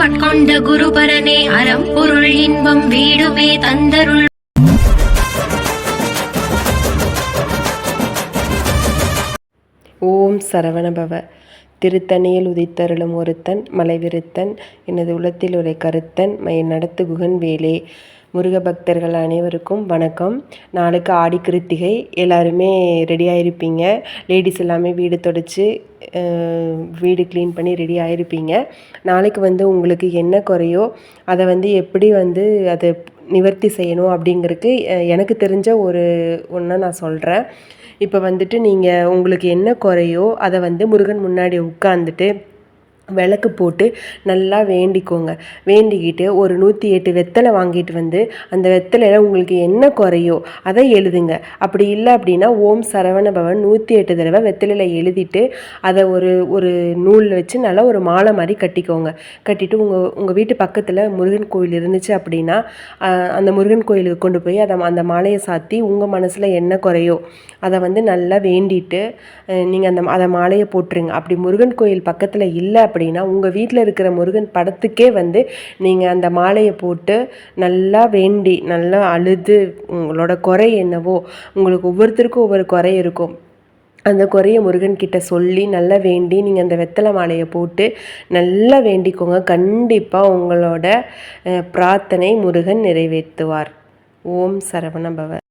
ஆட்கொண்ட குருபரனே அறம் பொருள் இன்பம் வீடுமே தந்தருள். ஓம் சரவணபவ. திருத்தணியில் உதித்தருளும் ஒருத்தன் மலைவிருத்தன் எனது உளத்தில் உரை கருத்தன் மைய நடத்து குகன் வேலே. முருக பக்தர்கள் அனைவருக்கும் வணக்கம். நாளுக்கு ஆடி கிருத்திகை, எல்லாருமே ரெடி ஆகிருப்பீங்க. லேடிஸ் எல்லாமே வீடு தொடச்சி வீடு க்ளீன் பண்ணி ரெடி ஆகிருப்பீங்க. நாளைக்கு உங்களுக்கு என்ன குறையோ அதை எப்படி அதை நிவர்த்தி செய்யணும் அப்படிங்கிறதுக்கு எனக்கு தெரிஞ்ச ஒன்றை நான் சொல்கிறேன். இப்போ நீங்கள் உங்களுக்கு என்ன குறையோ அதை முருகன் முன்னாடி உட்காந்துட்டு விளக்கு போட்டு நல்லா வேண்டிக்கோங்க. வேண்டிக்கிட்டு ஒரு 108 வெத்தலை வாங்கிட்டு அந்த வெத்தலையில் உங்களுக்கு என்ன குறையோ அதை எழுதுங்க. அப்படி இல்லை அப்படின்னா ஓம் சரவண பவன் 108 தடவை வெத்தலையில் எழுதிட்டு அதை ஒரு நூலில் வச்சு நல்லா ஒரு மாலை மாதிரி கட்டிக்கோங்க. கட்டிட்டு உங்கள் வீட்டு பக்கத்தில் முருகன் கோயில் இருந்துச்சு அப்படின்னா அந்த முருகன் கோயிலுக்கு கொண்டு போய் அந்த மாலையை சாத்தி உங்கள் மனசில் என்ன குறையோ அதை நல்லா வேண்டிட்டு நீங்கள் அதை மாலையை போட்டுருங்க. அப்படி முருகன் கோயில் பக்கத்தில் இல்லை அப்படின்னா உங்கள் வீட்டில் இருக்கிற முருகன் படத்துக்கே நீங்கள் அந்த மாலையை போட்டு நல்லா வேண்டி நல்லா அழுது உங்களோட குறை என்னவோ, உங்களுக்கு ஒவ்வொருத்தருக்கும் ஒவ்வொரு குறை இருக்கும், அந்த குறைய முருகன்கிட்ட சொல்லி நல்லா வேண்டி நீங்கள் அந்த வெத்தலை மாலையை போட்டு நல்லா வேண்டிக்கோங்க. கண்டிப்பாக உங்களோட பிரார்த்தனை முருகன் நிறைவேற்றுவார். ஓம் சரவண பவ.